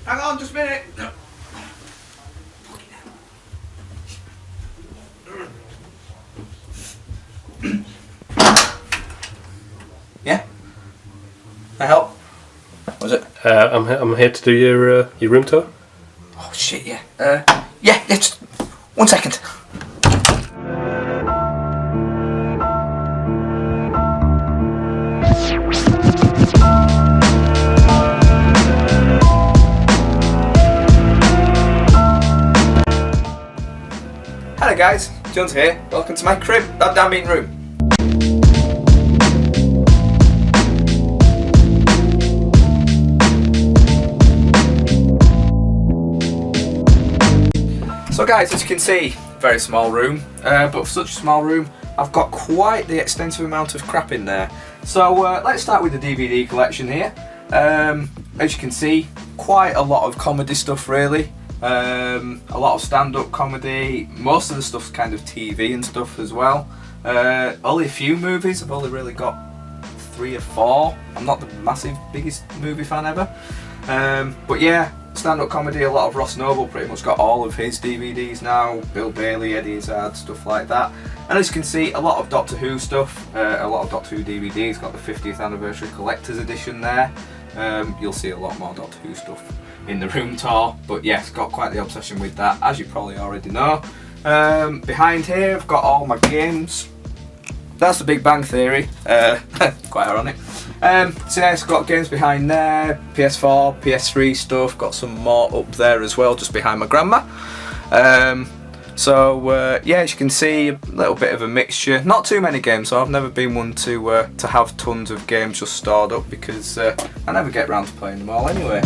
Hang on, just a minute. Yeah? Can I help? What was it? I'm here to do your room tour. Oh shit, yeah. Yeah, just 1 second. Hello guys, Jonesy here. Welcome to my crib, that damn meeting room. So guys, as you can see, very small room, but for such a small room, I've got quite the extensive amount of crap in there. So let's start with the DVD collection here. As you can see, quite a lot of comedy stuff really. A lot of stand-up comedy, most of the stuff's kind of TV and stuff as well. Only a few movies, I've only really got 3 or 4. I'm not the biggest movie fan ever. But yeah, stand-up comedy, a lot of Ross Noble, pretty much got all of his DVDs now. Bill Bailey, Eddie Izzard, stuff like that. And as you can see, a lot of Doctor Who stuff, a lot of Doctor Who DVDs, got the 50th anniversary collector's edition there. You'll see a lot more Doctor Who stuff in the room tour, but yes, got quite the obsession with that, as you probably already know. Behind here I've got all my games. That's the Big Bang Theory, quite ironic. So yeah, it's got games behind there, PS4, PS3 stuff, got some more up there as well, just behind my grandma. Yeah, as you can see, a little bit of a mixture. Not too many games, so I've never been one to have tons of games just stored up, because I never get round to playing them all anyway.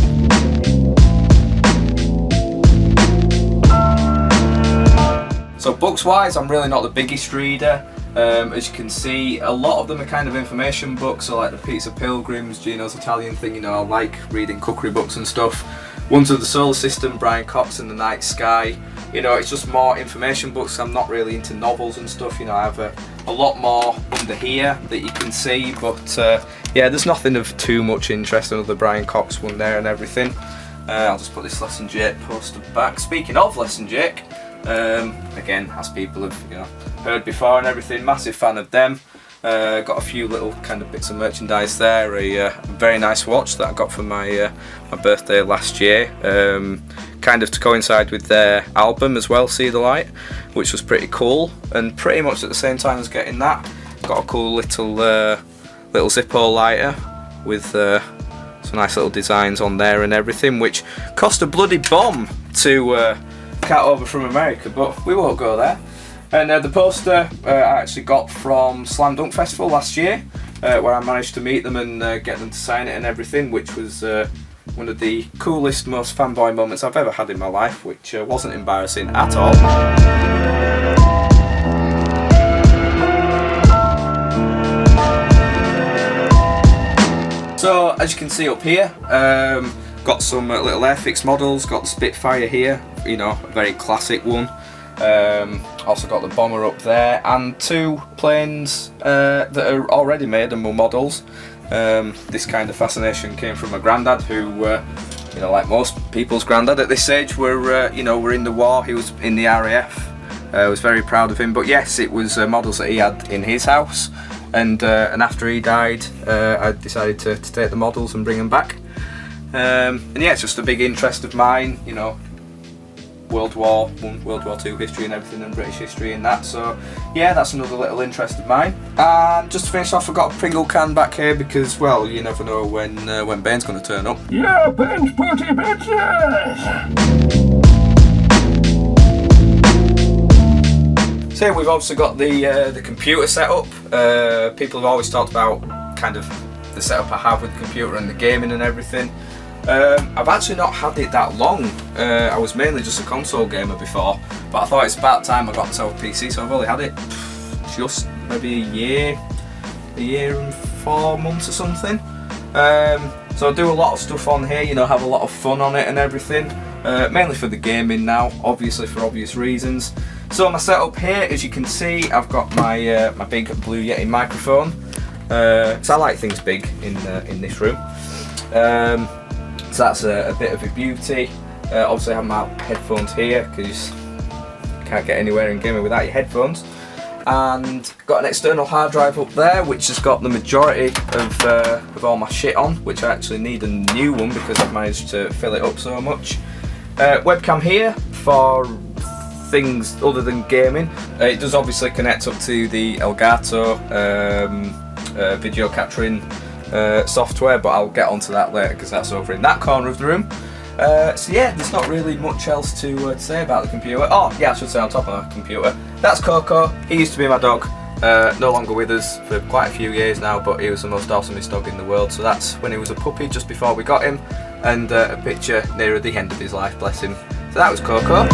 So books wise, I'm really not the biggest reader. As you can see, a lot of them are kind of information books, so like the Pizza Pilgrims, Gino's Italian Thing, you know, I like reading cookery books and stuff. Ones of the Solar System, Brian Cox and the Night Sky. You know, it's just more information books. I'm not really into novels and stuff, you know, I have a lot more under here that you can see, but yeah, there's nothing of too much interest. Another Brian Cox one there and everything. I'll just put this Lesson Jake poster back. Speaking of Lesson Jake, again, as people have heard before and everything, massive fan of them. Got a few little kind of bits of merchandise there. A very nice watch that I got for my my birthday last year, kind of to coincide with their album as well, See the Light, which was pretty cool. And pretty much at the same time as getting that, got a cool little Zippo lighter with some nice little designs on there and everything, which cost a bloody bomb to cat over from America, but we won't go there. And the poster I actually got from Slam Dunk Festival last year, where I managed to meet them and get them to sign it and everything, which was one of the coolest, most fanboy moments I've ever had in my life, which wasn't embarrassing at all. So as you can see up here, got some little Airfix models, got the Spitfire here, you know, a very classic one. Also got the bomber up there, and 2 planes that are already made and were models. This kind of fascination came from my granddad, who, you know, like most people's granddad at this age, were in the war. He was in the RAF. I was very proud of him. But yes, it was models that he had in his house, and after he died, I decided to take the models and bring them back. And yeah, it's just a big interest of mine, you know. World War I, World War II history and everything, and British history and that, so yeah, that's another little interest of mine. And just to finish off, I've got a Pringle can back here because, well, you never know when Bane's going to turn up. Yeah, Bane's pretty bitches! So yeah, we've obviously got the computer setup. People have always talked about kind of the setup I have with the computer and the gaming and everything. I've actually not had it that long. I was mainly just a console gamer before, but I thought it's about time I got myself a PC, so I've only had it just maybe a year and 4 months or something. So I do a lot of stuff on here, you know, have a lot of fun on it and everything. Mainly for the gaming now, obviously for obvious reasons. So my setup here, as you can see, I've got my my big Blue Yeti microphone. So I like things big in this room. So that's a bit of a beauty. Obviously I have my headphones here because you can't get anywhere in gaming without your headphones. And got an external hard drive up there which has got the majority of all my shit on, which I actually need a new one because I've managed to fill it up so much. Webcam here for things other than gaming. It does obviously connect up to the Elgato video capturing software, but I'll get onto that later because that's over in that corner of the room. So yeah, there's not really much else to say about the computer. Oh yeah, I should say on top of my computer, that's Coco. He used to be my dog, no longer with us for quite a few years now, but he was the most awesomest dog in the world. So that's when he was a puppy, just before we got him, and a picture nearer the end of his life, bless him. So that was Coco.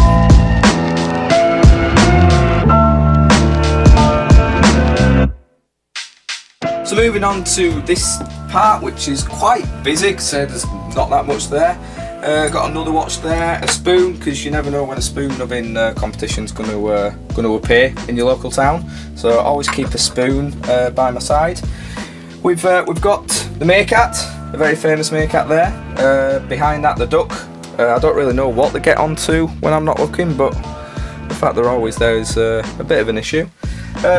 So moving on to this part, which is quite busy, so there's not that much there. Got another watch there, a spoon, because you never know when a spoon nubbing competition's going to appear in your local town. So always keep a spoon by my side. We've got the meerkat, a very famous meerkat there. Behind that, the duck. I don't really know what they get onto when I'm not looking, but the fact they're always there is a bit of an issue.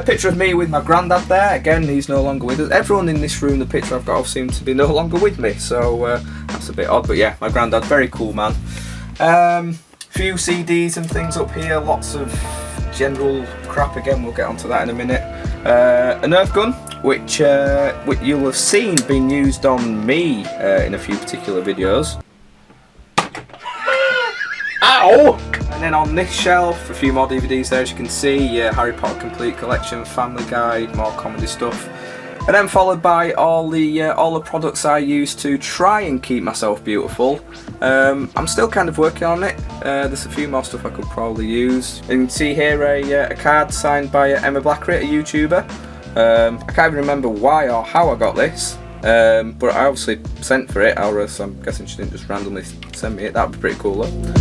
Picture of me with my granddad there. Again, he's no longer with us. Everyone in this room, the picture I've got of, seems to be no longer with me, so that's a bit odd. But yeah, my granddad, very cool man. Few CDs and things up here, lots of general crap. Again, we'll get onto that in a minute. A Nerf gun, which you'll have seen being used on me in a few particular videos. Ow! And then on this shelf, a few more DVDs there, as you can see. Harry Potter Complete Collection, Family Guy, more comedy stuff. And then followed by all the products I use to try and keep myself beautiful. I'm still kind of working on it. There's a few more stuff I could probably use. And you can see here a card signed by Emma Blackery, a YouTuber. I can't even remember why or how I got this. But I obviously sent for it, or else I'm guessing she didn't just randomly send me it. That would be pretty cool though.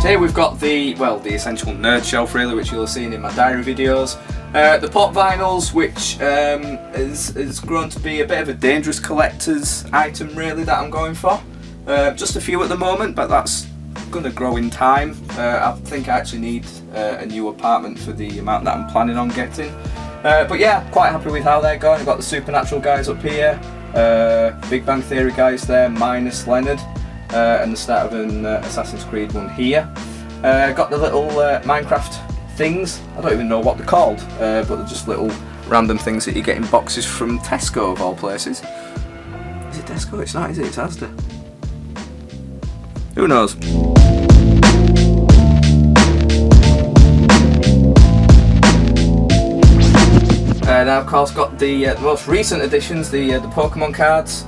Here we've got the essential nerd shelf really, which you'll have seen in my diary videos. The pop vinyls, which has grown to be a bit of a dangerous collector's item really that I'm going for. Just a few at the moment, but that's going to grow in time. I think I actually need a new apartment for the amount that I'm planning on getting. But yeah, quite happy with how they're going. I've got the Supernatural guys up here, Big Bang Theory guys there, minus Leonard. And the start of an Assassin's Creed one here. Got the little Minecraft things. I don't even know what they're called, but they're just little random things that you get in boxes from Tesco of all places. Is it Tesco? It's not, is it? It's Asda. Who knows? Now of course got the most recent additions, the Pokemon cards.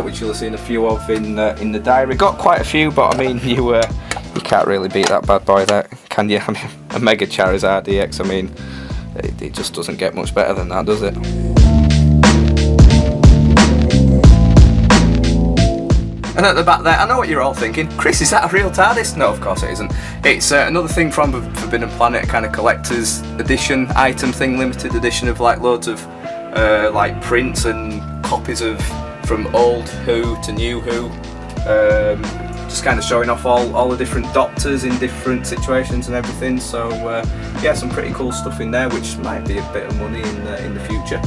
Which you'll have seen a few of in the diary. Got quite a few, but I mean, you can't really beat that bad boy, that can you? I mean, a Mega Charizard EX. I mean, it just doesn't get much better than that, does it? And at the back there, I know what you're all thinking. Chris, is that a real TARDIS? No, of course it isn't. It's another thing from the Forbidden Planet, a kind of collector's edition item thing, limited edition of like loads of like prints and copies of. From old Who to new Who, just kind of showing off all the different doctors in different situations and everything. So yeah, some pretty cool stuff in there, which might be a bit of money in the future.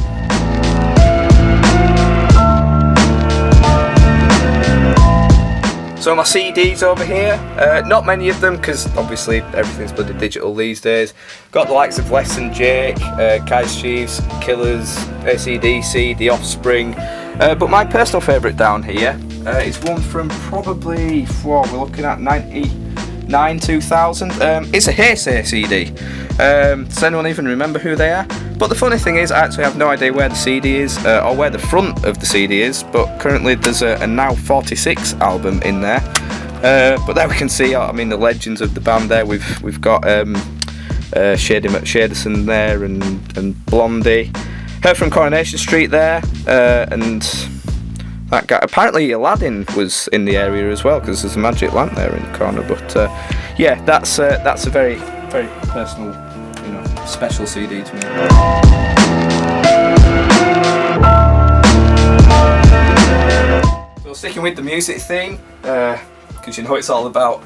So my CDs over here, not many of them because obviously everything's bloody digital these days. Got the likes of Wes and Jake, Kaiser Chiefs, Killers, AC/DC, The Offspring. But my personal favourite down here is one from probably, we're looking at 99, 2000. It's a Hearsay CD. Does anyone even remember who they are? But the funny thing is, I actually have no idea where the CD is, or where the front of the CD is, but currently there's a Now 46 album in there. But there we can see, I mean, the legends of the band there. We've got Shady McShaderson there, and Blondie. Her from Coronation Street there, and that guy, apparently Aladdin was in the area as well, because there's a magic lamp there in the corner. But yeah, that's a very, very personal you know, special CD to me. So sticking with the music theme, because you know it's all about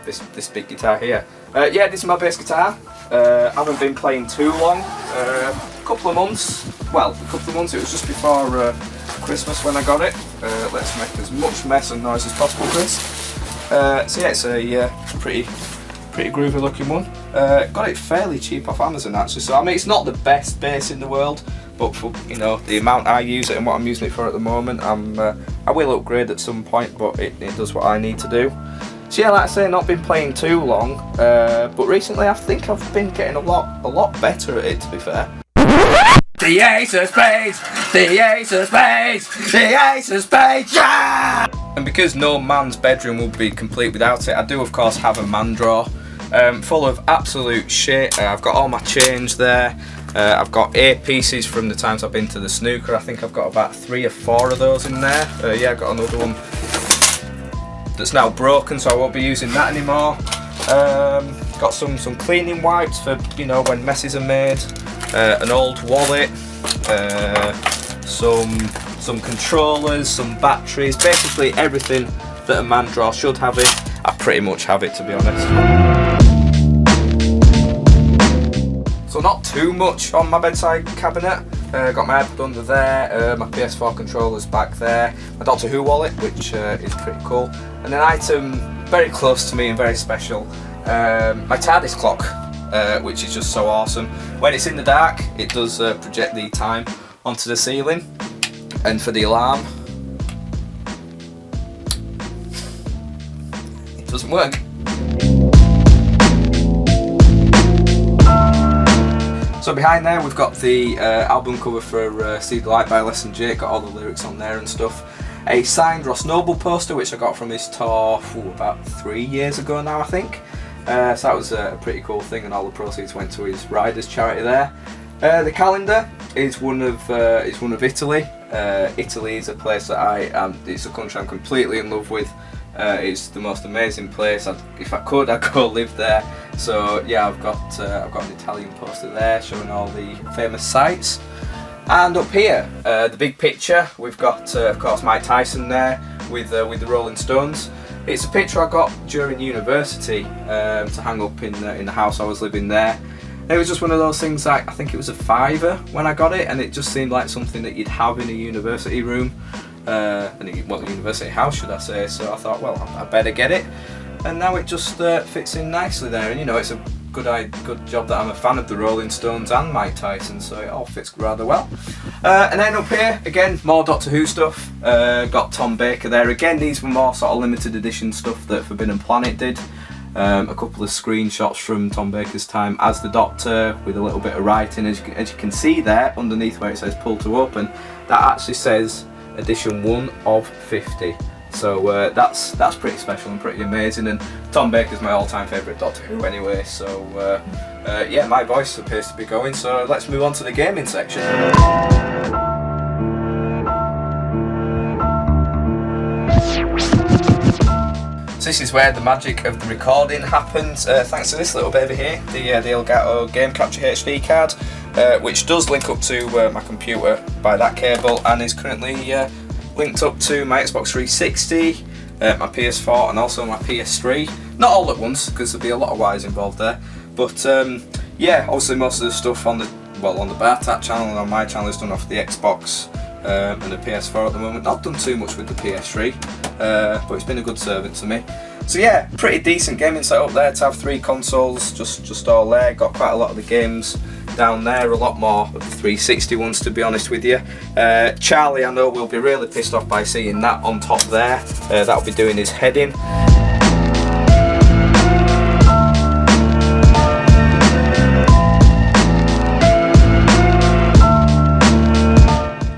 this big guitar here. Yeah, this is my bass guitar. I haven't been playing too long, a couple of months. Well, a couple of months. It was just before Christmas when I got it. Let's make as much mess and noise as possible, Chris. So yeah, it's a pretty groovy looking one. Got it fairly cheap off Amazon actually. So I mean, it's not the best bass in the world, but for, you know, the amount I use it and what I'm using it for at the moment, I will upgrade at some point, but it does what I need to do. So yeah, like I say, not been playing too long, but recently I think I've been getting a lot better at it, to be fair. The ace of spades, the ace of spades, the ace of spades, yeah! And because no man's bedroom would be complete without it, I do of course have a man drawer, full of absolute shit. I've got all my change there. I've got earpieces from the times I've been to the snooker. I think I've got about 3 or 4 of those in there. Yeah, I've got another one that's now broken, so I won't be using that anymore. Got some cleaning wipes for, you know, when messes are made. An old wallet, some controllers, some batteries, basically everything that a man drawer should have it. I pretty much have it, to be honest. So not too much on my bedside cabinet. Got my iPad under there, my PS4 controllers back there, my Doctor Who wallet, which is pretty cool, and an item very close to me and very special, my TARDIS clock, which is just so awesome. When it's in the dark, it does project the time onto the ceiling, and for the alarm, it doesn't work. So behind there we've got the album cover for See the Light by Les and Jake, got all the lyrics on there and stuff. A signed Ross Noble poster which I got from his tour about 3 years ago now, I think. So that was a pretty cool thing, and all the proceeds went to his riders charity there. The calendar is one of Italy. Italy is a place that it's a country I'm completely in love with. It's the most amazing place. If I could, I'd go live there. So yeah, I've got an Italian poster there showing all the famous sites. And up here, the big picture, we've got of course Mike Tyson there with the Rolling Stones. It's a picture I got during university to hang up in the house I was living there. It was just one of those things, like, I think it was a £5 when I got it, and it just seemed like something that you'd have in a university room. Well, university house, should I say. So I thought, well, I better get it, and now it just fits in nicely there. And you know, it's a good job that I'm a fan of the Rolling Stones and Mike Tyson, so it all fits rather well. And then up here again, more Doctor Who stuff. Got Tom Baker there again. These were more sort of limited edition stuff that Forbidden Planet did. A couple of screenshots from Tom Baker's time as the Doctor with a little bit of writing, as you can see there underneath where it says pull to open. That actually says edition 1 of 50, so that's pretty special and pretty amazing, and Tom Baker's my all-time favourite Doctor Who anyway, so yeah, my voice appears to be going, so let's move on to the gaming section. So this is where the magic of the recording happens, thanks to this little baby here, the Elgato Game Capture HD card, which does link up to my computer by that cable, and is currently linked up to my Xbox 360, my PS4 and also my PS3. Not all at once, because there'll be a lot of wires involved there, but yeah, obviously most of the stuff on the Bartat channel and on my channel is done off the Xbox and the PS4 at the moment. Not done too much with the PS3, but it's been a good servant to me. So yeah, pretty decent gaming setup there to have 3 consoles just all there. Got quite a lot of the games down there, a lot more of the 360 ones, to be honest with you. Charlie, I know, will be really pissed off by seeing that on top there. That'll be doing his head in.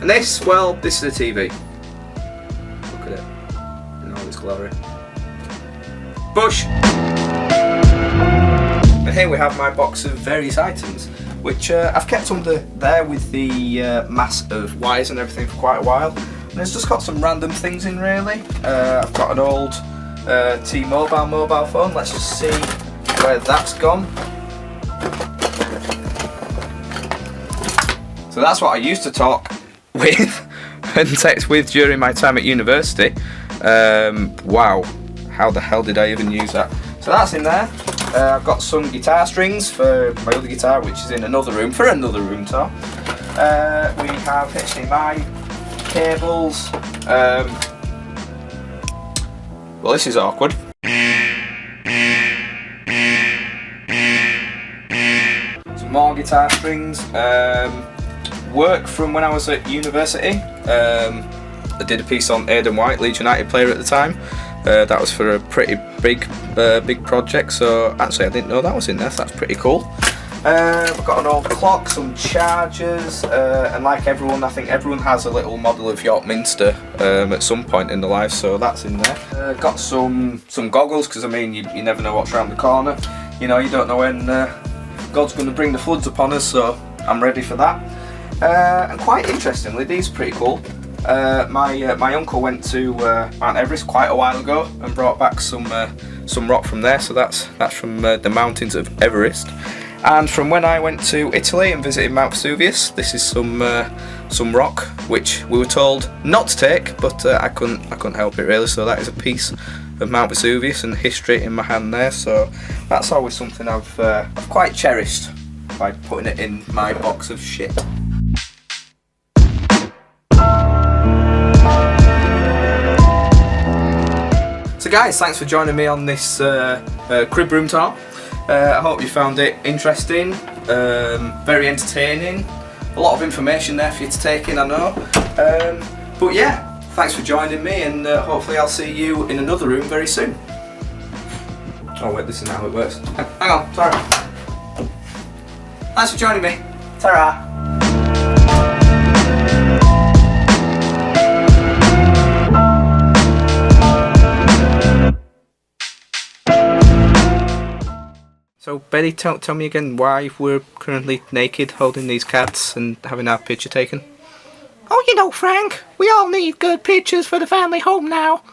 And this, well, this is a TV. Look at it in all its glory. Bush! And here we have my box of various items, which I've kept under there with the mass of wires and everything for quite a while. And it's just got some random things in, really. I've got an old T-Mobile mobile phone. Let's just see where that's gone. So that's what I used to talk with and text with during my time at university. Wow, how the hell did I even use that? So that's in there. I've got some guitar strings for my other guitar, which is in another room for another room tour. We have HDMI cables. Well, this is awkward. Some more guitar strings. Work from when I was at university. I did a piece on Aidan White, Leeds United player at the time. That was for a pretty big project, so actually I didn't know that was in there, so that's pretty cool. We've got an old clock, some chargers, and like everyone, I think everyone has a little model of York Minster at some point in their life, so that's in there. Got some goggles, because I mean, you never know what's around the corner. You know, you don't know when God's going to bring the floods upon us, so I'm ready for that. And quite interestingly, these are pretty cool. My uncle went to Mount Everest quite a while ago and brought back some rock from there, so that's from the mountains of Everest. And from when I went to Italy and visited Mount Vesuvius, this is some rock which we were told not to take, but I couldn't help it really. So that is a piece of Mount Vesuvius and history in my hand there. So that's always something I've quite cherished by putting it in my box of shit. So guys, thanks for joining me on this crib room tour. I hope you found it interesting, very entertaining, a lot of information there for you to take in, I know. But yeah, thanks for joining me, and hopefully I'll see you in another room very soon. Oh wait, this is not how it works. Hang on, sorry. Thanks for joining me. Ta-ra. So Betty, tell me again why we're currently naked holding these cats and having our picture taken. Oh, you know, Frank, we all need good pictures for the family home now.